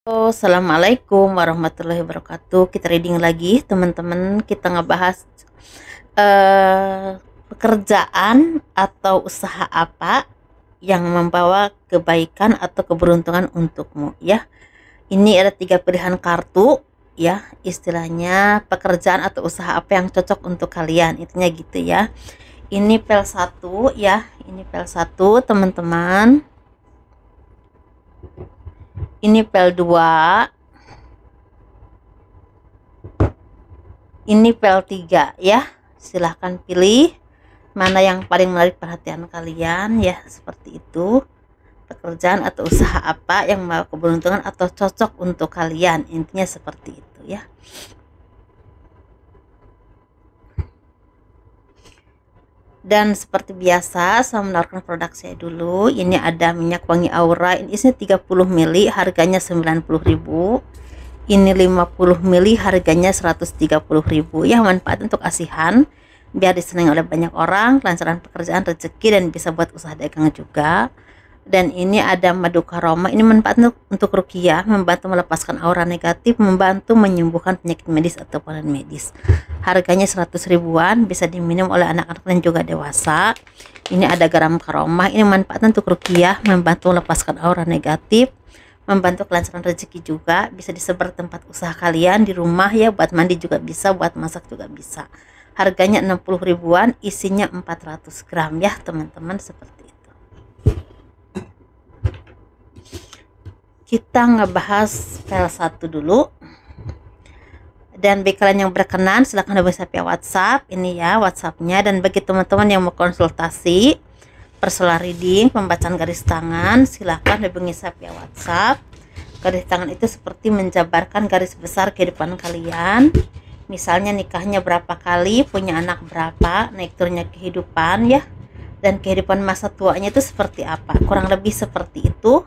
Halo, assalamualaikum warahmatullahi wabarakatuh. Kita reading lagi, teman-teman. Kita ngebahas pekerjaan atau usaha apa yang membawa kebaikan atau keberuntungan untukmu, ya. Ini ada 3 pilihan kartu, ya. Istilahnya pekerjaan atau usaha apa yang cocok untuk kalian. Intinya gitu, ya. Ini pel 1, ya. Ini pel 1, teman-teman. Ini pel 2, ini pel 3, ya. Silahkan pilih mana yang paling menarik perhatian kalian, ya. Seperti itu. Pekerjaan atau usaha apa yang membawa keberuntungan atau cocok untuk kalian. Intinya seperti itu, ya. Dan seperti biasa, saya menawarkan produk saya dulu. Ini ada minyak wangi Aura, ini isinya 30 ml, harganya 90.000. Ini 50 ml, harganya 130.000. Ya, manfaat untuk asihan, biar disenangi oleh banyak orang, kelancaran pekerjaan, rezeki, dan bisa buat usaha dagang juga. Dan ini ada madu karoma, ini manfaat untuk ruqyah, membantu melepaskan aura negatif, membantu menyembuhkan penyakit medis ataupun non medis. Harganya 100 ribuan, bisa diminum oleh anak-anak dan juga dewasa. Ini ada garam karoma, ini manfaat untuk ruqyah, membantu melepaskan aura negatif, membantu kelancaran rezeki juga, bisa disebar tempat usaha kalian di rumah, ya. Buat mandi juga bisa, buat masak juga bisa. Harganya 60 ribuan, isinya 400 gram, ya teman-teman. Seperti itu. Kita ngebahas file 1 dulu. Dan bagi kalian yang berkenan, silahkan hubungi saya via WhatsApp. Ini ya WhatsAppnya. Dan bagi teman-teman yang mau konsultasi personal reading, pembacaan garis tangan, silahkan hubungi saya via WhatsApp. Garis tangan itu seperti menjabarkan garis besar kehidupan kalian. Misalnya nikahnya berapa kali, punya anak berapa, naik turunnya kehidupan, ya. Dan kehidupan masa tuanya itu seperti apa, kurang lebih seperti itu.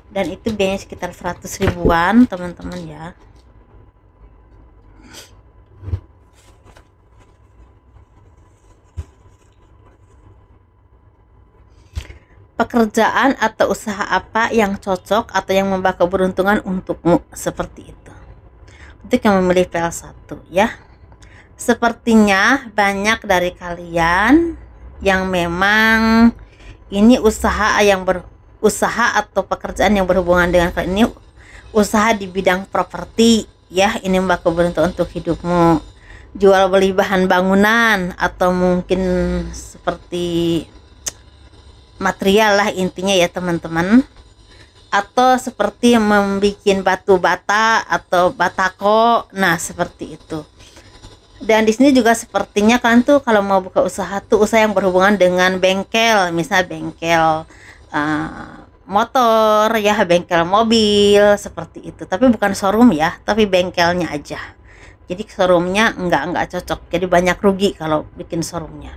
Dan itu biayanya sekitar 100 ribuan, teman-teman, ya. Pekerjaan atau usaha apa yang cocok atau yang membawa keberuntungan untukmu, seperti itu. Untuk yang memilih pel 1, ya. Sepertinya banyak dari kalian yang memang ini usaha atau pekerjaan yang berhubungan dengan kalian ini, usaha di bidang properti, ya. Ini membawa keberuntungan untuk hidupmu. Jual beli bahan bangunan atau mungkin seperti material lah intinya, ya teman-teman. Atau seperti membuat batu bata atau batako, nah seperti itu. Dan di sini juga sepertinya kalian tuh kalau mau buka usaha tuh usaha yang berhubungan dengan bengkel, misal bengkel motor, ya, bengkel mobil, seperti itu. Tapi bukan showroom, ya, tapi bengkelnya aja. Jadi showroomnya enggak cocok, jadi banyak rugi kalau bikin showroomnya.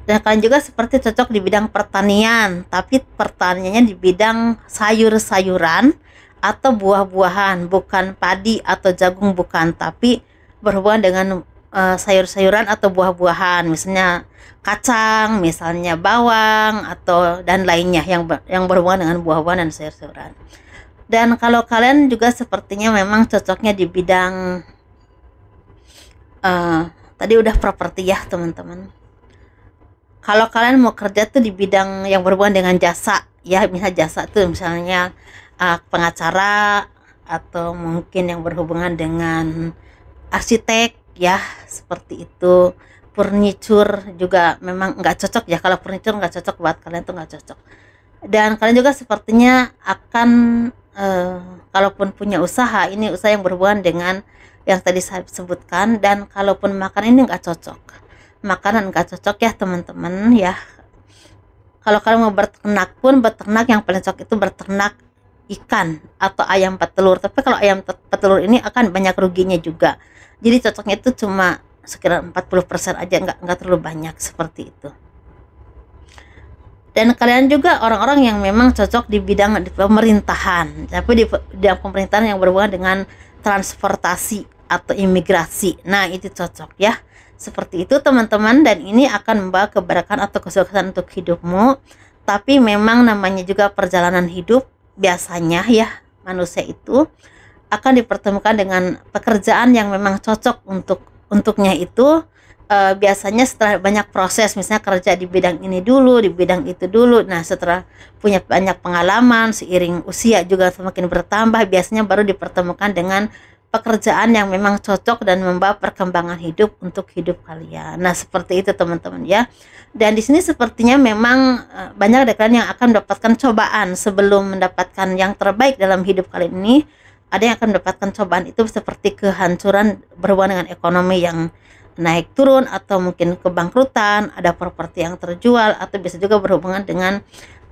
Dan kalian juga seperti cocok di bidang pertanian, tapi pertaniannya di bidang sayur-sayuran atau buah-buahan, bukan padi atau jagung, bukan, tapi berhubungan dengan sayur-sayuran atau buah-buahan, misalnya kacang, misalnya bawang, atau dan lainnya yang berhubungan dengan buah-buahan dan sayur-sayuran. Dan kalau kalian juga sepertinya memang cocoknya di bidang tadi udah properti, ya teman-teman. Kalau kalian mau kerja tuh di bidang yang berhubungan dengan jasa, ya, misalnya jasa tuh misalnya pengacara atau mungkin yang berhubungan dengan arsitek, ya, seperti itu. Furniture juga memang nggak cocok, ya. Kalau furniture nggak cocok buat kalian, tuh nggak cocok. Dan kalian juga sepertinya akan kalaupun punya usaha, ini usaha yang berhubungan dengan yang tadi saya sebutkan. Dan kalaupun makan ini nggak cocok, makanan nggak cocok, ya teman-teman, ya. Kalau kalian mau berternak pun, beternak yang paling cocok itu berternak ikan atau ayam petelur. Tapi kalau ayam petelur ini akan banyak ruginya juga. Jadi cocoknya itu cuma sekitar 40% aja, nggak terlalu banyak, seperti itu. Dan kalian juga orang-orang yang memang cocok di bidang pemerintahan, tapi di bidang pemerintahan yang berhubungan dengan transportasi atau imigrasi. Nah, itu cocok, ya. Seperti itu teman-teman, dan ini akan membawa keberkahan atau kesuksesan untuk hidupmu. Tapi memang namanya juga perjalanan hidup biasanya, ya. manusia itu akan dipertemukan dengan pekerjaan yang memang cocok untuknya itu. Biasanya setelah banyak proses, misalnya kerja di bidang ini dulu, di bidang itu dulu. Nah, setelah punya banyak pengalaman, seiring usia juga semakin bertambah, biasanya baru dipertemukan dengan pekerjaan yang memang cocok dan membawa perkembangan hidup untuk hidup kalian. Nah, seperti itu teman-teman ya. Dan di sini sepertinya memang banyak dari kalian yang akan mendapatkan cobaan sebelum mendapatkan yang terbaik dalam hidup kalian ini. Ada yang akan mendapatkan cobaan itu seperti kehancuran berhubungan dengan ekonomi yang naik turun, atau mungkin kebangkrutan, ada properti yang terjual, atau bisa juga berhubungan dengan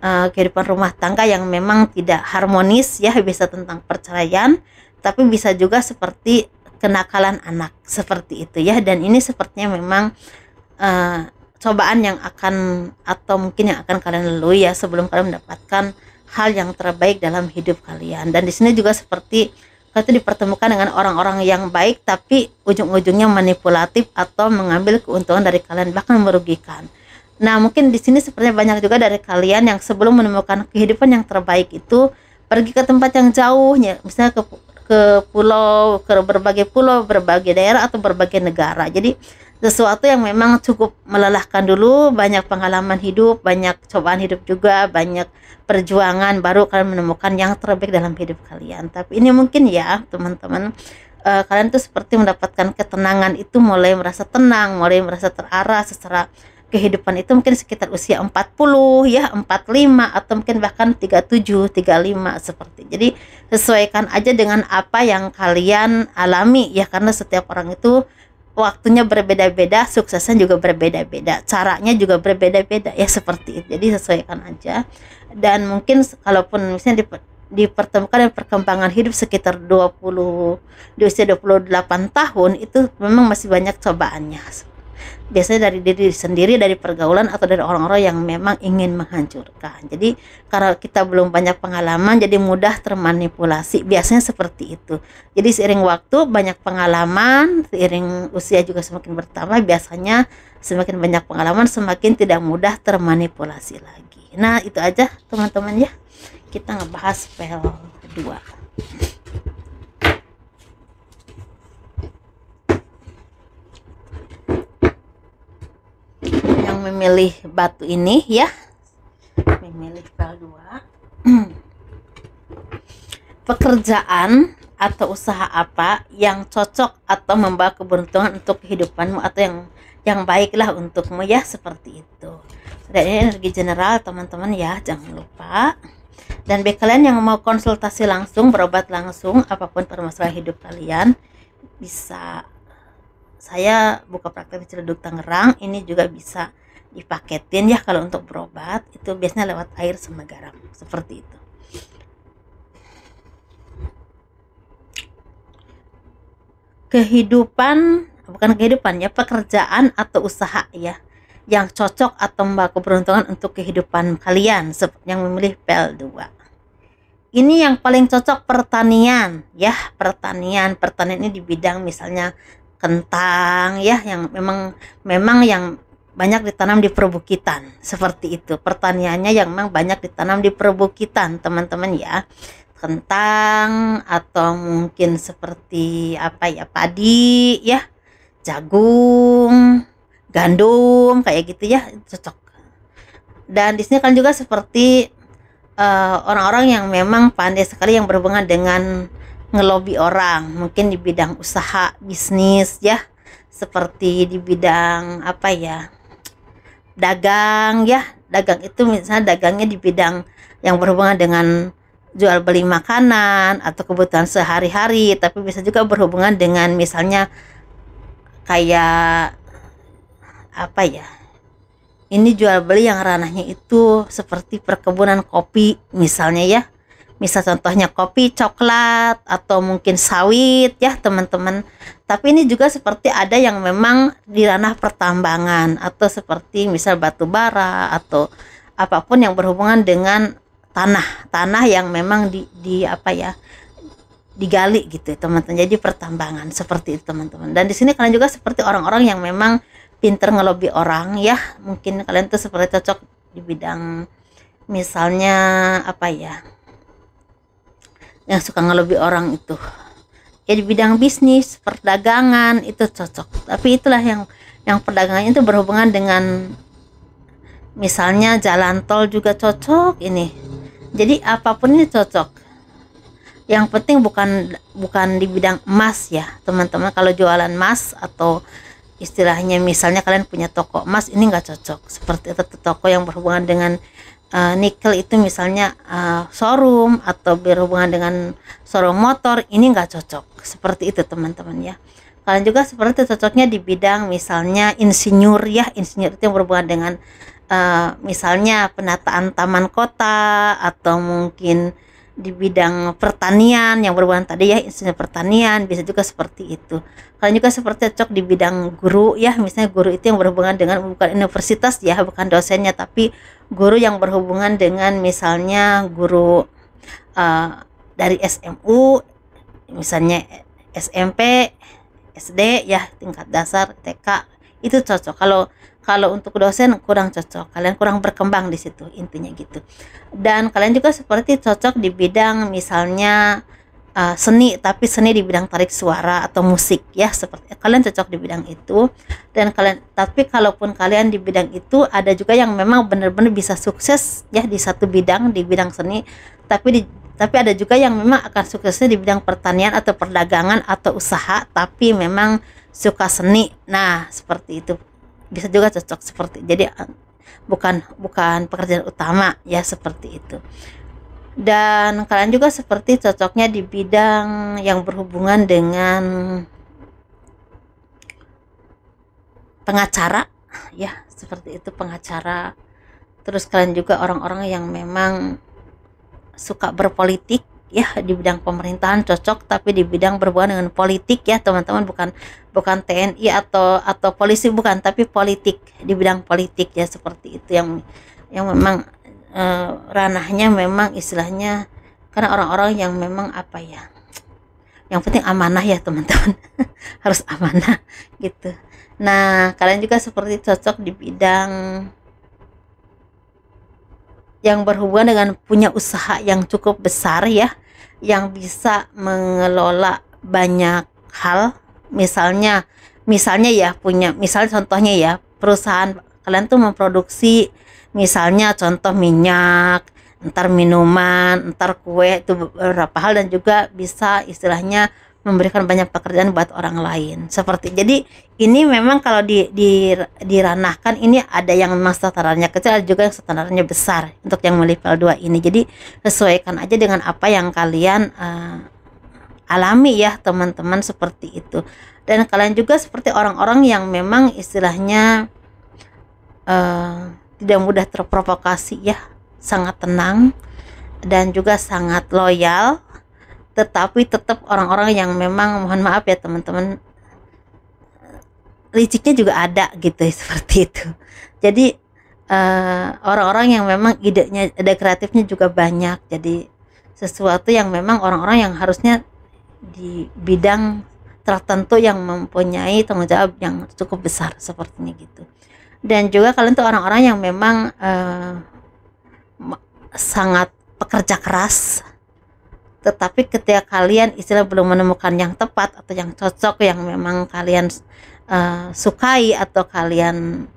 kehidupan rumah tangga yang memang tidak harmonis ya, bisa tentang perceraian, tapi bisa juga seperti kenakalan anak, seperti itu ya. Dan ini sepertinya memang cobaan yang akan, atau mungkin yang akan kalian lalui ya, sebelum kalian mendapatkan hal yang terbaik dalam hidup kalian. Dan di sini juga seperti itu dipertemukan dengan orang-orang yang baik, tapi ujung-ujungnya manipulatif atau mengambil keuntungan dari kalian, bahkan merugikan. Nah, mungkin di sini sepertinya banyak juga dari kalian yang sebelum menemukan kehidupan yang terbaik itu pergi ke tempat yang jauh ya, misalnya ke pulau, ke berbagai pulau, berbagai daerah, atau berbagai negara. Jadi sesuatu yang memang cukup melelahkan dulu, banyak pengalaman hidup, banyak cobaan hidup juga, banyak perjuangan, baru kalian menemukan yang terbaik dalam hidup kalian. Tapi ini mungkin ya teman-teman, kalian tuh seperti mendapatkan ketenangan itu, mulai merasa tenang, mulai merasa terarah secara kehidupan itu mungkin sekitar usia 40 ya, 45, atau mungkin bahkan 37, 35 seperti. Jadi sesuaikan aja dengan apa yang kalian alami ya, karena setiap orang itu waktunya berbeda-beda, suksesnya juga berbeda-beda, caranya juga berbeda-beda ya, seperti itu. Jadi sesuaikan aja. Dan mungkin kalaupun misalnya dipertemukan dengan perkembangan hidup sekitar 20, di usia 28 tahun, itu memang masih banyak cobaannya. Biasanya dari diri sendiri, dari pergaulan, atau dari orang-orang yang memang ingin menghancurkan. Jadi karena kita belum banyak pengalaman, jadi mudah termanipulasi, biasanya seperti itu. Jadi seiring waktu, banyak pengalaman, seiring usia juga semakin bertambah, biasanya semakin banyak pengalaman, semakin tidak mudah termanipulasi lagi. Nah, itu aja teman-teman ya, kita ngebahas spell 2. Yang memilih batu ini ya, memilih spell 2. Pekerjaan atau usaha apa yang cocok atau membawa keberuntungan untuk kehidupanmu, atau yang baiklah untukmu ya, seperti itu. Dan ini energi general teman-teman ya, jangan lupa. Dan bagi kalian yang mau konsultasi langsung, berobat langsung, apapun permasalahan hidup kalian, bisa saya buka praktek di Ciledug Tangerang. Ini juga bisa dipaketin ya, kalau untuk berobat itu biasanya lewat air sama garam, seperti itu. Pekerjaan atau usaha ya, yang cocok atau membawa keberuntungan untuk kehidupan kalian, yang memilih PL2. Ini yang paling cocok pertanian ya, pertanian ini di bidang misalnya kentang ya, yang memang yang banyak ditanam di perbukitan, seperti itu. Pertaniannya yang memang banyak ditanam di perbukitan teman-teman ya, kentang, atau mungkin seperti apa ya, padi ya, jagung, gandum, kayak gitu ya, cocok. Dan di sini kan juga seperti orang-orang yang memang pandai sekali yang berhubungan dengan ngelobi orang, mungkin di bidang usaha bisnis ya, seperti di bidang apa ya, dagang ya. Dagang itu misalnya dagangnya di bidang yang berhubungan dengan jual beli makanan atau kebutuhan sehari-hari, tapi bisa juga berhubungan dengan misalnya kayak apa ya, ini jual beli yang ranahnya itu seperti perkebunan kopi misalnya ya, misal contohnya kopi, coklat, atau mungkin sawit ya teman-teman. Tapi ini juga seperti ada yang memang di ranah pertambangan, atau seperti misal batu bara, atau apapun yang berhubungan dengan tanah yang memang di apa ya, digali gitu teman-teman, jadi pertambangan, seperti itu teman-teman. Dan di sini kalian juga seperti orang-orang yang memang pinter ngelobi orang ya, mungkin kalian tuh seperti cocok di bidang misalnya apa ya, yang suka ngelobi orang itu. Ya di bidang bisnis, perdagangan itu cocok. Tapi itulah yang perdagangan itu berhubungan dengan misalnya jalan tol juga cocok ini. Jadi apapun ini cocok. Yang penting bukan di bidang emas ya, teman-teman. Kalau jualan emas atau istilahnya misalnya kalian punya toko emas, ini nggak cocok. Seperti itu toko yang berhubungan dengan nikel itu misalnya showroom atau berhubungan dengan showroom motor, ini nggak cocok. Seperti itu teman-teman ya. Kalian juga seperti cocoknya di bidang misalnya insinyur ya, insinyur itu yang berhubungan dengan misalnya penataan taman kota, atau mungkin di bidang pertanian yang berhubungan tadi ya, insinyur pertanian bisa juga seperti itu. Kalian juga seperti cocok di bidang guru ya, misalnya guru itu yang berhubungan dengan bukan universitas ya, bukan dosennya, tapi guru yang berhubungan dengan misalnya guru dari SMU, misalnya SMP, SD ya, tingkat dasar, TK, itu cocok. Kalau untuk dosen kurang cocok, kalian kurang berkembang di situ, intinya gitu. Dan kalian juga seperti cocok di bidang misalnya seni, tapi seni di bidang tarik suara atau musik ya, seperti kalian cocok di bidang itu. Dan tapi kalaupun kalian di bidang itu, ada juga yang memang benar-benar bisa sukses ya di satu bidang, di bidang seni, tapi ada juga yang memang akan suksesnya di bidang pertanian atau perdagangan atau usaha, tapi memang suka seni. Nah seperti itu bisa juga cocok seperti, jadi bukan pekerjaan utama ya, seperti itu. Dan kalian juga seperti cocoknya di bidang yang berhubungan dengan pengacara ya, seperti itu, pengacara. Terus kalian juga orang-orang yang memang suka berpolitik ya, di bidang pemerintahan cocok, tapi di bidang berhubungan dengan politik ya teman-teman, bukan TNI atau polisi, bukan, tapi politik, di bidang politik ya, seperti itu, yang memang ranahnya memang istilahnya, karena orang-orang yang memang apa ya, yang penting amanah ya teman-teman. Harus amanah gitu. Nah kalian juga seperti cocok di bidang yang berhubungan dengan punya usaha yang cukup besar ya, yang bisa mengelola banyak hal. Misalnya ya punya, misalnya contohnya ya, perusahaan kalian tuh memproduksi misalnya contoh minyak, ntar minuman, ntar kue, itu beberapa hal, dan juga bisa istilahnya memberikan banyak pekerjaan buat orang lain. Seperti, jadi ini memang kalau diranahkan ini ada yang memang standarnya kecil, ada juga yang standarnya besar untuk yang level 2 ini. Jadi sesuaikan aja dengan apa yang kalian alami ya teman-teman, seperti itu. Dan kalian juga seperti orang-orang yang memang istilahnya tidak mudah terprovokasi ya, sangat tenang dan juga sangat loyal, tetapi tetap orang-orang yang memang, mohon maaf ya teman-teman, liciknya juga ada gitu, seperti itu. Jadi orang-orang yang memang idenya, ide kreatifnya juga banyak. Jadi sesuatu yang memang orang-orang yang harusnya di bidang tertentu yang mempunyai tanggung jawab yang cukup besar, sepertinya gitu. Dan juga kalian tuh orang-orang yang memang sangat pekerja keras, tetapi ketika kalian istilah belum menemukan yang tepat atau yang cocok, yang memang kalian sukai, atau kalian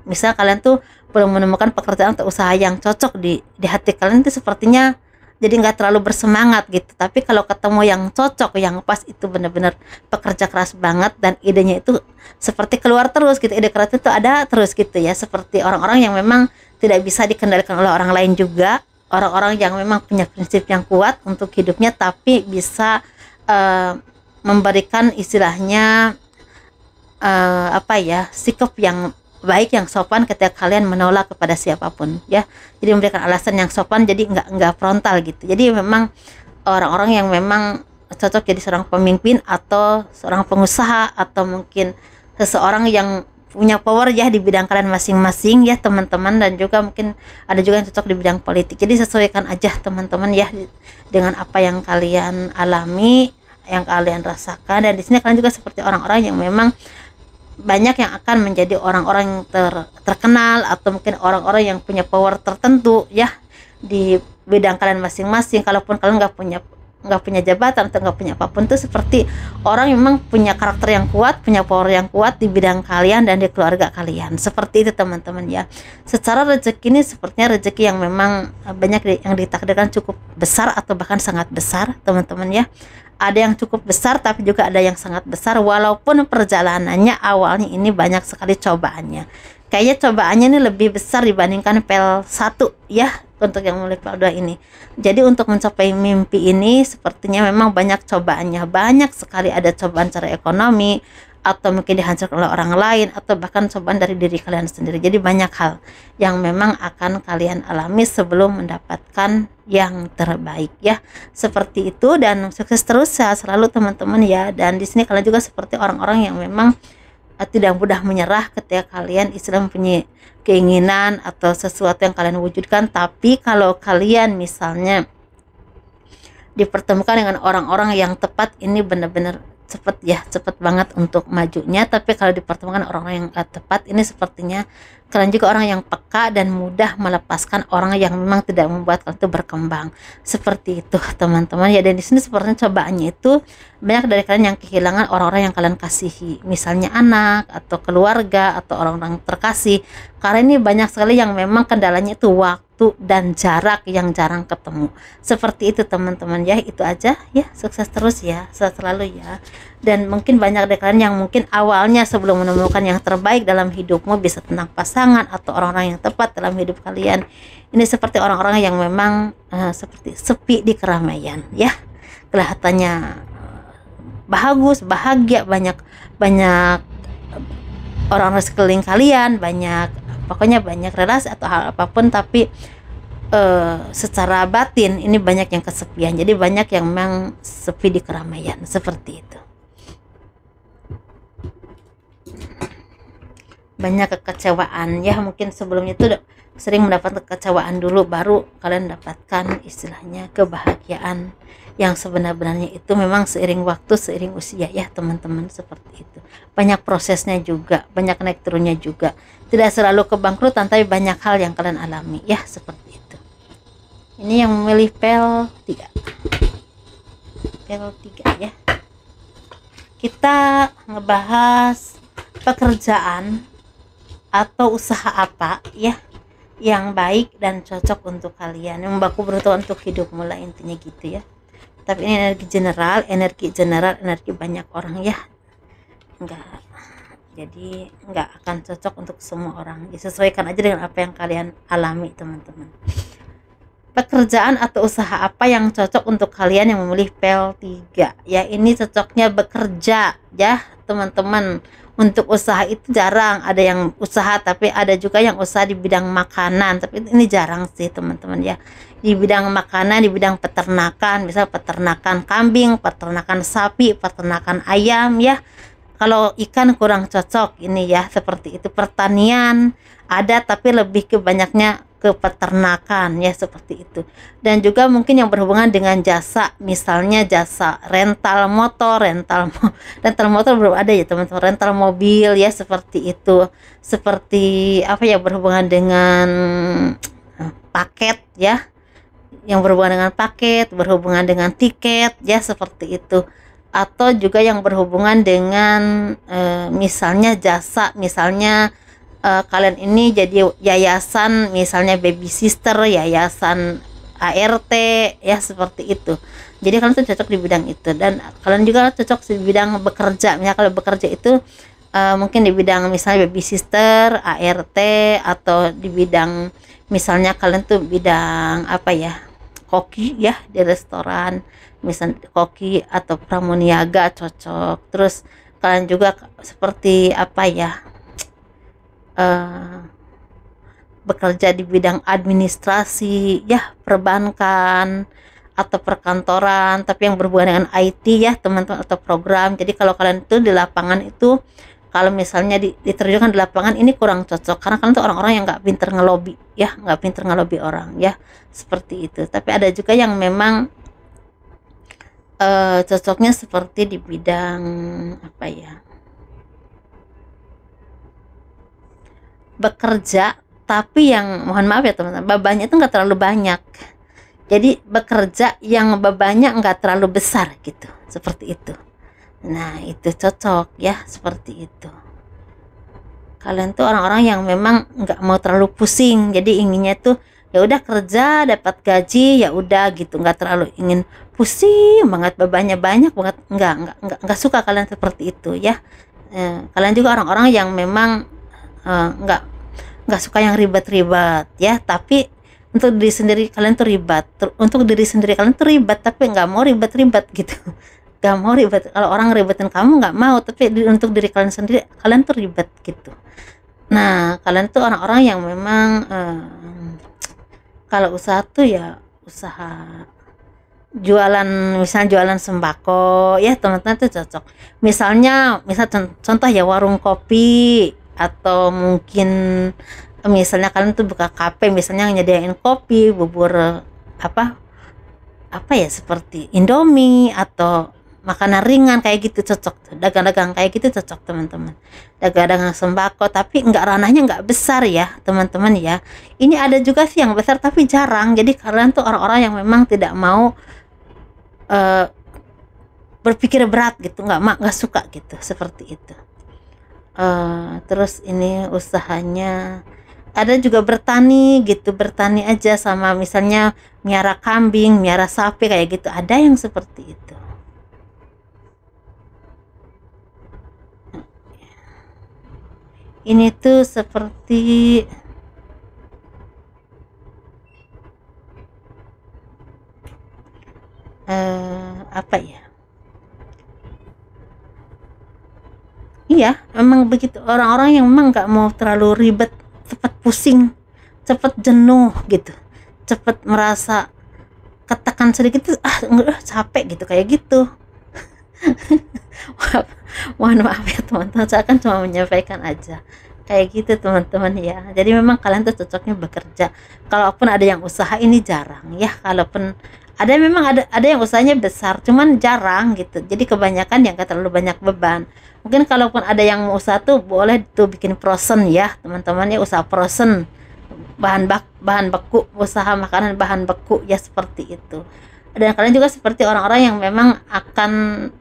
misal kalian tuh belum menemukan pekerjaan atau usaha yang cocok di hati kalian, itu sepertinya jadi nggak terlalu bersemangat gitu. Tapi kalau ketemu yang cocok, yang pas, itu benar-benar pekerja keras banget, dan idenya itu seperti keluar terus gitu, ide kreatif itu ada terus gitu ya. Seperti orang-orang yang memang tidak bisa dikendalikan oleh orang lain juga, orang-orang yang memang punya prinsip yang kuat untuk hidupnya, tapi bisa memberikan istilahnya sikap yang baik, yang sopan ketika kalian menolak kepada siapapun ya. Jadi memberikan alasan yang sopan, jadi nggak frontal gitu. Jadi memang orang-orang yang memang cocok jadi seorang pemimpin atau seorang pengusaha, atau mungkin seseorang yang punya power ya di bidang kalian masing-masing ya teman-teman. Dan juga mungkin ada juga yang cocok di bidang politik. Jadi sesuaikan aja teman-teman ya dengan apa yang kalian alami, yang kalian rasakan. Dan di sini kalian juga seperti orang-orang yang memang banyak yang akan menjadi orang-orang yang terkenal, atau mungkin orang-orang yang punya power tertentu ya di bidang kalian masing-masing. Kalaupun kalian nggak punya jabatan atau nggak punya apapun, tuh seperti orang memang punya karakter yang kuat, punya power yang kuat di bidang kalian dan di keluarga kalian. Seperti itu teman-teman ya. Secara rezeki ini sepertinya rezeki yang memang banyak yang ditakdirkan cukup besar atau bahkan sangat besar teman-teman ya. Ada yang cukup besar tapi juga ada yang sangat besar, walaupun perjalanannya awalnya ini banyak sekali cobaannya. Kayaknya cobaannya ini lebih besar dibandingkan PL 1 ya, untuk yang mulai PL 2 ini. Jadi untuk mencapai mimpi ini sepertinya memang banyak cobaannya, banyak sekali. Ada cobaan cara ekonomi, atau mungkin dihancurkan oleh orang lain, atau bahkan cobaan dari diri kalian sendiri. Jadi banyak hal yang memang akan kalian alami sebelum mendapatkan yang terbaik ya. Seperti itu, dan sukses terus sehat selalu teman-teman ya. Dan di sini kalian juga seperti orang-orang yang memang tidak mudah menyerah ketika kalian mempunyai keinginan atau sesuatu yang kalian wujudkan. Tapi kalau kalian misalnya dipertemukan dengan orang-orang yang tepat, ini benar-benar cepat banget untuk majunya. Tapi kalau dipertemukan orang-orang yang gak tepat, ini sepertinya kalian juga orang yang peka dan mudah melepaskan orang yang memang tidak membuat kalian itu berkembang. Seperti itu teman-teman ya. Dan di sini sepertinya cobaannya itu banyak dari kalian yang kehilangan orang-orang yang kalian kasihi, misalnya anak atau keluarga atau orang-orang terkasih. Karena ini banyak sekali yang memang kendalanya itu waktu dan jarak yang jarang ketemu. Seperti itu teman-teman ya. Itu aja ya, sukses terus ya, sehat selalu ya. Dan mungkin banyak dari kalian yang mungkin awalnya sebelum menemukan yang terbaik dalam hidupmu, bisa tentang pasangan atau orang-orang yang tepat dalam hidup kalian, ini seperti orang-orang yang memang seperti sepi di keramaian ya. Kelihatannya bagus, bahagia, banyak orang sekeliling kalian, pokoknya banyak relasi atau hal apapun, tapi secara batin ini banyak yang kesepian. Jadi banyak yang memang sepi di keramaian, seperti itu. Banyak kekecewaan ya, mungkin sebelumnya itu sering mendapat kekecewaan dulu, baru kalian dapatkan istilahnya kebahagiaan yang sebenarnya itu memang seiring waktu, seiring usia ya teman-teman. Seperti itu, banyak prosesnya juga, banyak naik turunnya juga, tidak selalu kebangkrutan, tapi banyak hal yang kalian alami ya. Seperti itu. Ini yang memilih PL 3 ya. Kita ngebahas pekerjaan atau usaha apa ya yang baik dan cocok untuk kalian, yang baku beruntung untuk hidup mulai, intinya gitu ya. Tapi ini energi general, energi banyak orang ya, jadi nggak akan cocok untuk semua orang. Disesuaikan aja dengan apa yang kalian alami teman-teman. Pekerjaan atau usaha apa yang cocok untuk kalian yang memilih PL 3 ya. Ini cocoknya bekerja ya teman-teman. Untuk usaha itu jarang ada yang usaha, tapi ada juga yang usaha di bidang makanan, tapi ini jarang sih teman-teman ya. Di bidang makanan, di bidang peternakan, misal peternakan kambing, peternakan sapi, peternakan ayam ya. Kalau ikan kurang cocok ini ya, seperti itu. Pertanian ada, tapi lebih ke banyaknya ke peternakan ya, seperti itu. Dan juga mungkin yang berhubungan dengan jasa, misalnya jasa rental motor, rental motor belum ada ya teman-teman, rental mobil ya, seperti itu. Seperti apa ya, berhubungan dengan paket ya, yang berhubungan dengan paket, berhubungan dengan tiket ya, seperti itu. Atau juga yang berhubungan dengan misalnya jasa, misalnya kalian ini jadi yayasan, misalnya baby sister, yayasan ART ya, seperti itu. Jadi kalian tuh cocok di bidang itu. Dan kalian juga cocok di bidang bekerja. Misalnya kalau bekerja itu mungkin di bidang misalnya baby sister, ART, atau di bidang misalnya kalian tuh bidang apa ya, koki ya, di restoran, misalnya koki atau pramuniaga cocok. Terus kalian juga seperti apa ya, bekerja di bidang administrasi ya, perbankan atau perkantoran, tapi yang berhubungan dengan IT ya teman-teman, atau program. Jadi kalau kalian itu di lapangan itu, kalau misalnya diterjunkan di lapangan, ini kurang cocok karena kalian tuh orang-orang yang nggak pinter ngelobi ya, nggak pinter ngelobi orang ya, seperti itu. Tapi ada juga yang memang cocoknya seperti di bidang apa ya, bekerja tapi yang mohon maaf ya teman-teman, bebannya itu nggak terlalu banyak. Jadi bekerja yang bebannya nggak terlalu besar gitu, seperti itu. Nah itu cocok ya, seperti itu. Kalian tuh orang-orang yang memang nggak mau terlalu pusing, jadi inginnya tuh ya udah kerja dapat gaji ya udah gitu, nggak terlalu ingin pusing banget, bebannya banyak banget, nggak suka kalian seperti itu ya. Kalian juga orang-orang yang memang nggak suka yang ribet-ribet ya, tapi untuk diri sendiri kalian tuh ribet, untuk diri sendiri kalian tuh ribet, tapi nggak mau ribet-ribet gitu. Nggak mau ribet, kalau orang ribetin kamu nggak mau, tapi untuk diri kalian sendiri kalian tuh ribet gitu. Nah kalian tuh orang-orang yang memang kalau usaha tuh ya usaha jualan, misalnya jualan sembako ya teman-teman tuh cocok. Misal contoh ya warung kopi, atau mungkin misalnya kalian tuh buka kafe, misalnya nyediain kopi, bubur apa ya, seperti Indomie atau makanan ringan kayak gitu cocok tuh. Dagang-dagang kayak gitu cocok teman-teman. Dagang-dagang sembako, tapi ranahnya nggak besar ya teman-teman ya. Ini ada juga sih yang besar tapi jarang. Jadi kalian tuh orang-orang yang memang tidak mau berpikir berat gitu, nggak suka gitu, seperti itu. Terus ini usahanya ada juga bertani gitu, bertani aja, sama misalnya miara kambing, miara sapi kayak gitu, ada yang seperti itu. Ini tuh seperti apa ya, iya emang begitu, orang-orang yang memang nggak mau terlalu ribet, cepat pusing, cepat jenuh gitu, cepat merasa ketekan sedikit tuh capek gitu, kayak gitu. Mohon maaf ya teman-teman, saya kan cuma menyampaikan aja kayak gitu teman-teman ya. Jadi memang kalian tuh cocoknya bekerja, kalaupun ada yang usaha ini jarang ya, kalaupun ada memang ada yang usahanya besar cuman jarang gitu, jadi kebanyakan yang gak terlalu banyak beban. Mungkin kalaupun ada yang mau usaha tuh boleh tuh bikin frozen ya teman-teman ya, usaha frozen, bahan baku, usaha makanan bahan beku ya, seperti itu. Dan kalian juga seperti orang-orang yang memang akan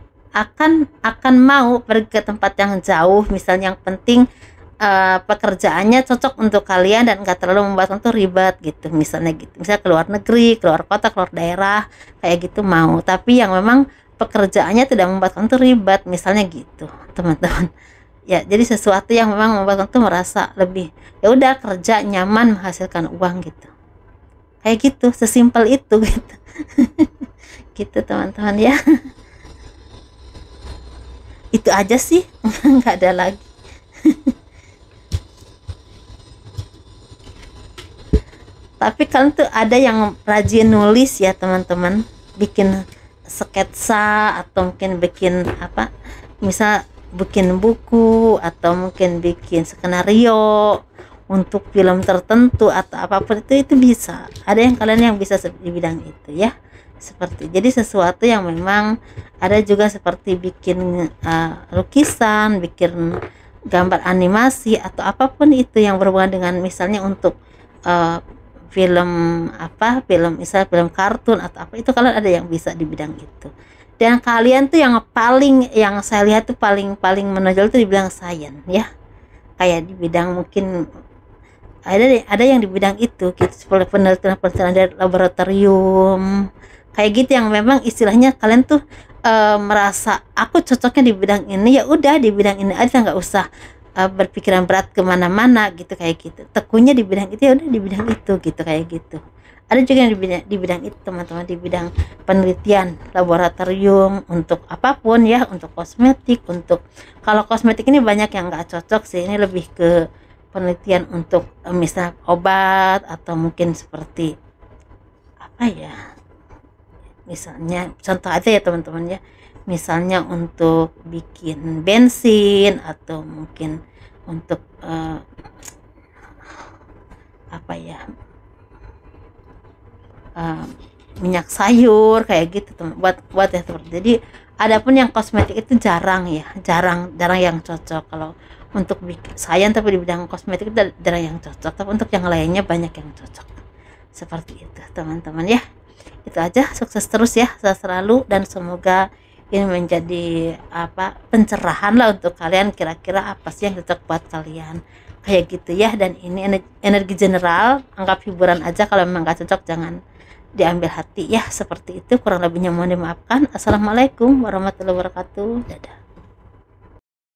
mau pergi ke tempat yang jauh, misalnya yang penting pekerjaannya cocok untuk kalian dan gak terlalu membuat untuk ribet gitu, misalnya gitu, misalnya keluar negeri, keluar kota, keluar daerah kayak gitu mau, tapi yang memang pekerjaannya tidak membuat untuk ribet, misalnya gitu teman-teman ya. Jadi sesuatu yang memang membuat untuk merasa lebih ya udah kerja nyaman, menghasilkan uang gitu, kayak gitu, sesimpel itu gitu. Gitu teman-teman ya. Itu aja sih, nggak ada lagi. Tapi kalian tuh ada yang rajin nulis ya teman-teman, bikin sketsa atau mungkin bikin apa, misal bikin buku atau mungkin bikin skenario untuk film tertentu atau apapun itu bisa. Ada yang kalian yang bisa di bidang itu ya, seperti, jadi sesuatu yang memang ada juga seperti bikin lukisan, bikin gambar animasi atau apapun itu yang berhubungan dengan misalnya untuk film misal film kartun atau apa, itu kalian ada yang bisa di bidang itu. Dan kalian tuh yang saya lihat tuh paling menonjol tuh di bidang sains ya, kayak di bidang mungkin ada yang di bidang itu gitu, seperti penelitian dari laboratorium kayak gitu, yang memang istilahnya kalian tuh merasa aku cocoknya di bidang ini, ya udah di bidang ini aja, nggak usah berpikiran berat kemana-mana gitu, kayak gitu, tekunnya di bidang itu, ya udah di bidang itu gitu, kayak gitu. Ada juga yang di bidang itu teman-teman, di bidang penelitian laboratorium untuk apapun ya, untuk kosmetik, untuk kalau kosmetik ini banyak yang nggak cocok sih, ini lebih ke penelitian untuk misal obat atau mungkin seperti apa ya, misalnya contoh aja ya teman-teman ya, misalnya untuk bikin bensin atau mungkin untuk apa ya, minyak sayur kayak gitu teman, buat ya seperti. Jadi adapun yang kosmetik itu jarang ya, jarang yang cocok. Kalau Untuk saya tapi di bidang kosmetik ada yang cocok, tapi untuk yang lainnya banyak yang cocok. Seperti itu teman-teman ya. Itu aja, sukses terus ya selalu, dan semoga ini menjadi pencerahan lah untuk kalian, kira-kira apa sih yang cocok buat kalian kayak gitu ya. Dan ini energi general, anggap hiburan aja, kalau memang gak cocok jangan diambil hati ya. Seperti itu, kurang lebihnya mohon dimaafkan. Assalamualaikum warahmatullahi wabarakatuh. Dadah.